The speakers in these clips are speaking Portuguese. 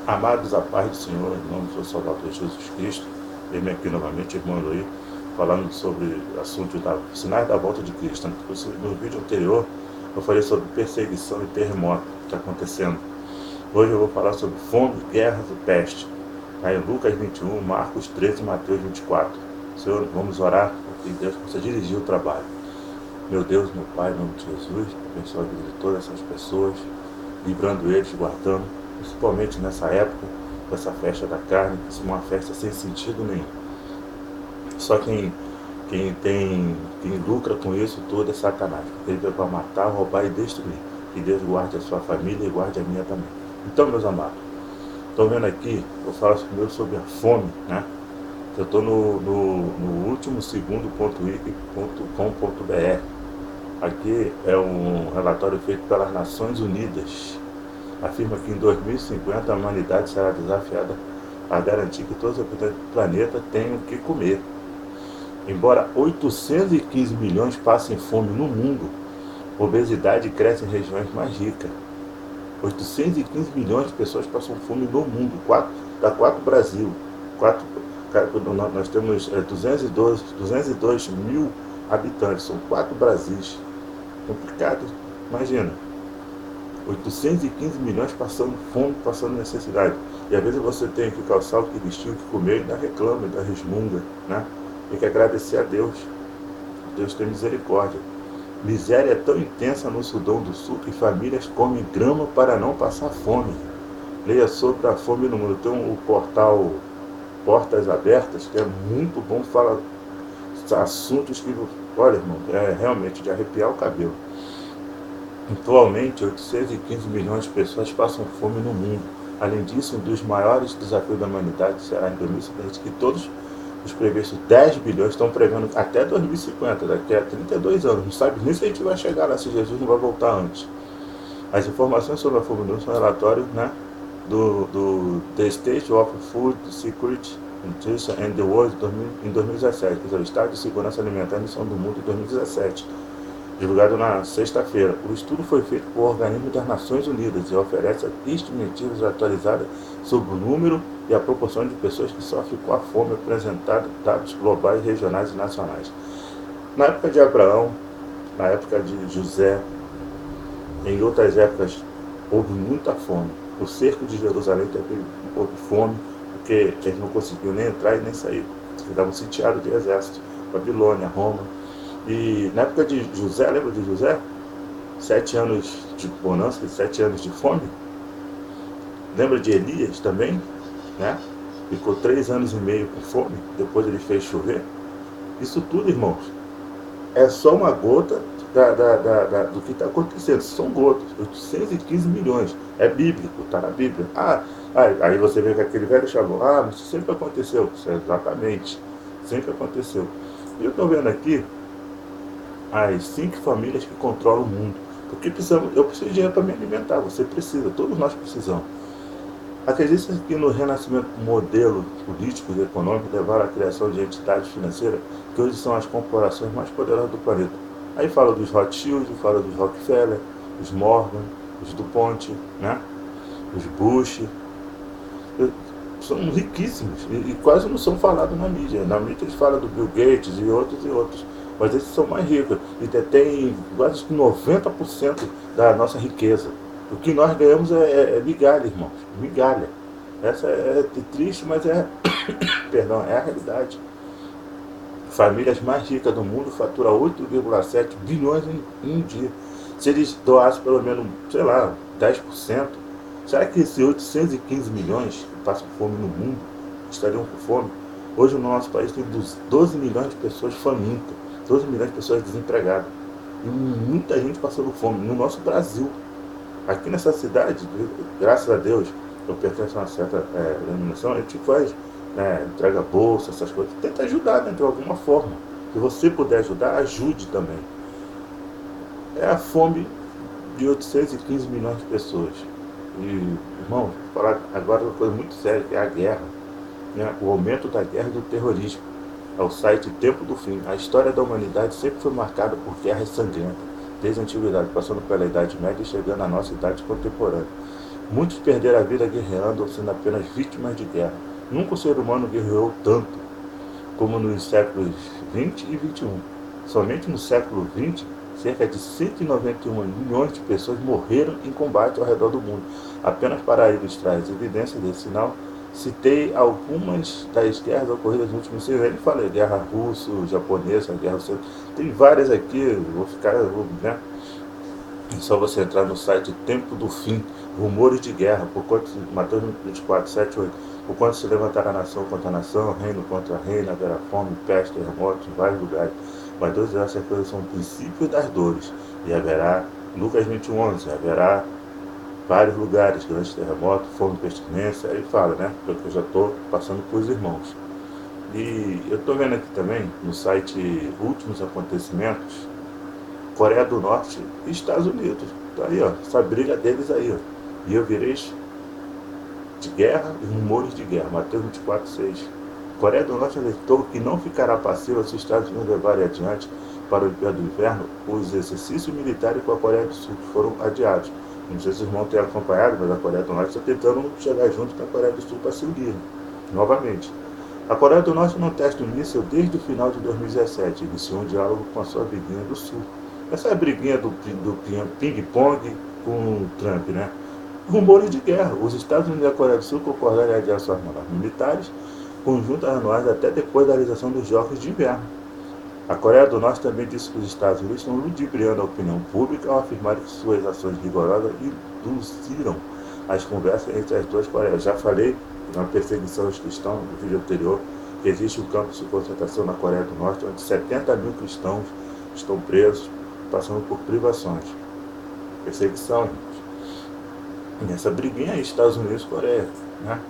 Amados, a paz do Senhor, em nome do seu Salvador Jesus Cristo, venho aqui novamente, irmão Eloy, falando sobre o assunto da sinais da volta de Cristo. No vídeo anterior, eu falei sobre perseguição e terremoto que está acontecendo. Hoje eu vou falar sobre fome, guerras e peste. Aí, Lucas 21, Marcos 13 e Mateus 24. Senhor, vamos orar para que Deus possa dirigir o trabalho. Meu Deus, meu Pai, em nome de Jesus, abençoa a vida de todas essas pessoas, livrando eles, guardando, principalmente nessa época, dessa festa da carne, que é uma festa sem sentido nenhum. Só quem lucra com isso tudo é Satanás, porque ele veio para matar, roubar e destruir. Que Deus guarde a sua família e guarde a minha também. Então, meus amados, estão vendo aqui, vou falar primeiro sobre a fome, né? Eu estou no último segundo.wiki.com.br. Aqui é um relatório feito pelas Nações Unidas. Afirma que em 2050 a humanidade será desafiada a garantir que todos os habitantes do planeta tenham o que comer. Embora 815 milhões passem fome no mundo, a obesidade cresce em regiões mais ricas. 815 milhões de pessoas passam fome no mundo, dá 4 Brasil. Nós temos 202 mil habitantes, são 4 Brasis. Complicado, imagina. 815 milhões passando fome, passando necessidade. E às vezes você tem que calçar o que vestir, o que comer, e ainda reclama, ainda resmunga, né? Tem que agradecer a Deus. Deus tem misericórdia. Miséria é tão intensa no Sudão do Sul que famílias comem grama para não passar fome. Leia sobre a fome no mundo. Tem o portal Portas Abertas, que é muito bom, fala assuntos que, olha, irmão, é realmente de arrepiar o cabelo. Atualmente, 815 milhões de pessoas passam fome no mundo. Além disso, um dos maiores desafios da humanidade será em 2050, que todos os previstos 10 bilhões estão prevendo até 2050, daqui a 32 anos. Não sabe nem se a gente vai chegar lá, se Jesus não vai voltar antes. As informações sobre a fome no mundo são relatórios, né, do The State of Food Security and the World em 2017, que é o Estado de Segurança Alimentar e Missão do Mundo em 2017. Divulgado na sexta-feira. O estudo foi feito por organismo das Nações Unidas e oferece estimativas atualizadas sobre o número e a proporção de pessoas que sofrem com a fome, apresentando dados globais, regionais e nacionais. Na época de Abraão, na época de José, em outras épocas, houve muita fome. O cerco de Jerusalém teve fome, porque eles não conseguiam nem entrar e nem sair. Eles estavam sitiados de exército. Babilônia, Roma. E na época de José, lembra de José? 7 anos de bonança, 7 anos de fome. Lembra de Elias também? Né? Ficou 3 anos e meio com fome, depois ele fez chover. Isso tudo, irmãos, é só uma gota do que está acontecendo. São gotas, 815 milhões. É bíblico, está na Bíblia. Aí você vê que aquele velho chavão, mas isso sempre aconteceu. Isso é exatamente, sempre aconteceu. E eu estou vendo aqui as 5 famílias que controlam o mundo. Porque eu preciso de dinheiro para me alimentar, você precisa, todos nós precisamos. Acredita que no renascimento modelo político e econômico levaram à criação de entidades financeiras que hoje são as corporações mais poderosas do planeta. Aí fala dos Rothschild, fala dos Rockefeller, os Morgan, os DuPont, né? Os Bush. São riquíssimos e quase não são falados na mídia. Na mídia eles falam do Bill Gates e outros. Mas esses são mais ricos e detêm quase 90% da nossa riqueza. O que nós ganhamos é migalha, irmãos, migalha. Essa é triste, mas perdão, é a realidade. Famílias mais ricas do mundo faturam 8,7 bilhões em um dia. Se eles doassem pelo menos, sei lá, 10%, será que esses 815 milhões que passam fome no mundo estariam com fome? Hoje no nosso país tem 12 milhões de pessoas famintas. 12 milhões de pessoas desempregadas. E muita gente passando fome no nosso Brasil. Aqui nessa cidade, graças a Deus, eu pertenço a uma certa denominação, a gente faz, entrega bolsa, essas coisas. Tenta ajudar, né, de alguma forma. Se você puder ajudar, ajude também. É a fome de 815 milhões de pessoas. E, irmão, vou falar agora uma coisa muito séria, que é a guerra. Né? O aumento da guerra e do terrorismo. É o site Tempo do Fim. A história da humanidade sempre foi marcada por guerras sangrentas, desde a antiguidade, passando pela Idade Média e chegando à nossa idade contemporânea. Muitos perderam a vida guerreando ou sendo apenas vítimas de guerra. Nunca o ser humano guerreou tanto como nos séculos 20 e 21. Somente no século 20, cerca de 191 milhões de pessoas morreram em combate ao redor do mundo. Apenas para ilustrar as evidências desse sinal, citei algumas das guerras ocorridas nos últimos 100 anos. Falei guerra russo-japonesa, guerra russa. Tem várias aqui, né? É só você entrar no site Tempo do Fim, Rumores de Guerra, por quanto, Mateus 24, 7, 8, por quanto se levantará nação contra nação, reino contra reino, haverá fome, peste, terremotos em vários lugares. Mas todas essas coisas são o princípio das dores. E haverá, Lucas 21, 11, haverá vários lugares, grandes terremotos, fome, pestilência. Aí fala, né? Porque eu já estou passando por os irmãos. E eu estou vendo aqui também, no site Últimos Acontecimentos, Coreia do Norte e Estados Unidos. Tá aí, ó, essa briga deles aí, ó. E eu virei de guerra e rumores de guerra. Mateus 24, 6. Coreia do Norte alertou que não ficará passiva se os Estados Unidos levarem adiante para o período do inverno os exercícios militares com a Coreia do Sul, que foram adiados. Não sei se os irmãos têm acompanhado, mas a Coreia do Norte está tentando chegar junto com a Coreia do Sul para se unir novamente. A Coreia do Norte não testa o míssil desde o final de 2017. Iniciou um diálogo com a sua vizinha do Sul. Essa é a briguinha do ping-pong com o Trump, né? Rumores de guerra. Os Estados Unidos e a Coreia do Sul concordaram em adiar suas manobras militares conjuntas anuais até depois da realização dos Jogos de Inverno. A Coreia do Norte também disse que os Estados Unidos estão ludibriando a opinião pública ao afirmar que suas ações rigorosas induziram as conversas entre as duas Coreias. Já falei na perseguição aos cristãos no vídeo anterior que existe um campo de concentração na Coreia do Norte onde 70 mil cristãos estão presos, passando por privações. Perseguição, gente. Nessa briguinha aí, Estados Unidos e Coreia, né?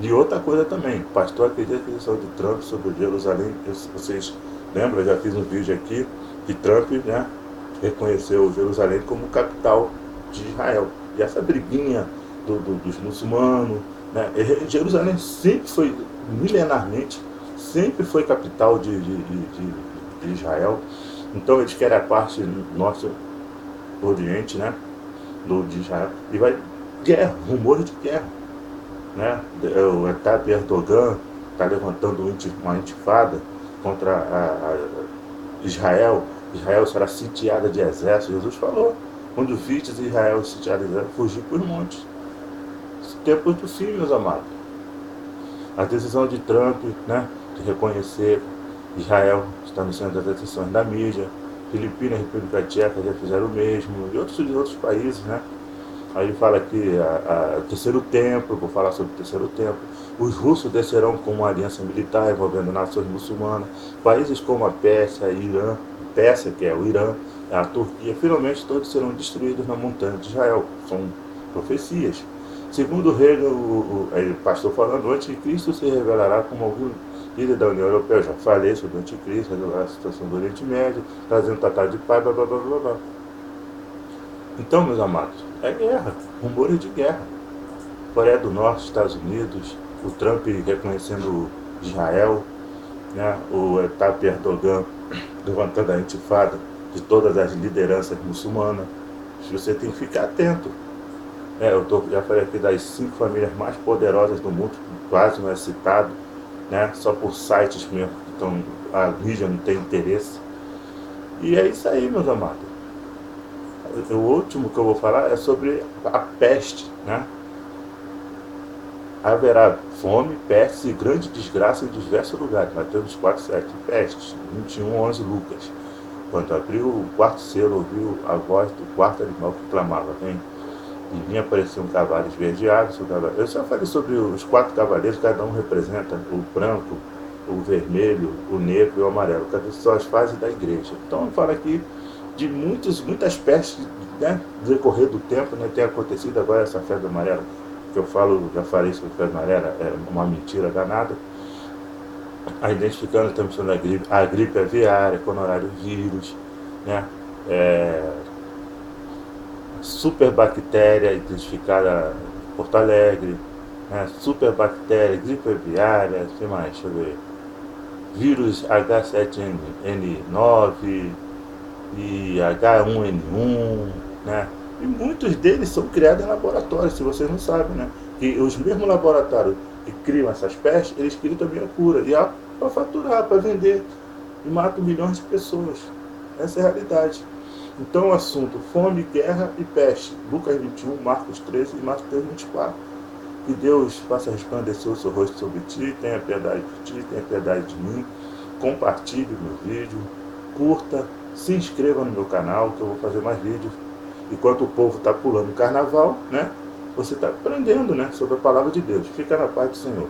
E outra coisa também, pastor acredita que a aquisição de Trump sobre Jerusalém, vocês lembram, eu já fiz um vídeo aqui, que Trump, né, reconheceu Jerusalém como capital de Israel. E essa briguinha dos muçulmanos, né, Jerusalém sempre foi, milenarmente, sempre foi capital de Israel. Então eles querem a parte norte do Oriente, né, de Israel, e vai guerra, rumores de guerra, né? O Etab Erdogan está levantando uma intifada contra Israel. Israel será sitiada de exército. Jesus falou, quando vistes Israel sitiada de exército, fugir por montes. Tempo do fim, meus amados. A decisão de Trump, né, de reconhecer Israel está no centro das atenções da mídia. Filipinas e República Tcheca já fizeram o mesmo, e outros países, né? Aí fala aqui o terceiro templo, vou falar sobre o terceiro templo. Os russos descerão com uma aliança militar envolvendo nações muçulmanas. Países como a Pérsia, Irã, Pérsia, que é o Irã, a Turquia, finalmente todos serão destruídos na montanha de Israel. São profecias. Segundo o rei, o pastor falando, o anticristo se revelará como algum líder da União Europeia. Eu já falei sobre o anticristo, a situação do Oriente Médio, trazendo tratado de paz, blá blá blá blá blá. Então, meus amados, é guerra, rumores de guerra. Coreia do Norte, Estados Unidos, o Trump reconhecendo Israel, né, o Etab Erdogan levantando a intifada de todas as lideranças muçulmanas. Você tem que ficar atento. Já falei aqui das 5 famílias mais poderosas do mundo, quase não é citado, né, só por sites mesmo, então a mídia não tem interesse. E é isso aí, meus amados. O último que eu vou falar é sobre a peste, né? Haverá fome, peste e grande desgraça em diversos lugares. Mateus 4, 7, peste, 21, 11, Lucas. Quando abriu o quarto selo, ouviu a voz do quarto animal que clamava, vem. E vinha aparecer um cavalo esverdeado. Eu só falei sobre os 4 cavaleiros, cada um representa o branco, o vermelho, o negro e o amarelo. Cada são as fases da igreja. Então eu falo aqui de muitas pestes, né, no decorrer do tempo, né, tem acontecido agora essa febre amarela, que eu falo, já falei sobre a febre amarela, é uma mentira danada. A identificando estamos falando a gripe aviária, coronavírus, né, superbactéria identificada em Porto Alegre, né, superbactéria, gripe aviária, o que mais? Deixa eu ver. Vírus H7N9 e H1N1, né? E muitos deles são criados em laboratórios, se vocês não sabem, né? E os mesmos laboratórios que criam essas pestes, eles criam também a cura. E é para faturar, para vender. E matam milhões de pessoas. Essa é a realidade. Então o assunto fome, guerra e peste. Lucas 21, Marcos 13 e Mateus 24. Que Deus faça resplandecer o seu rosto sobre ti, tenha piedade de ti, tenha piedade de mim. Compartilhe o meu vídeo, curta, se inscreva no meu canal, que eu vou fazer mais vídeos. Enquanto o povo está pulando o carnaval, né? Você está aprendendo, né, sobre a palavra de Deus. Fica na paz do Senhor.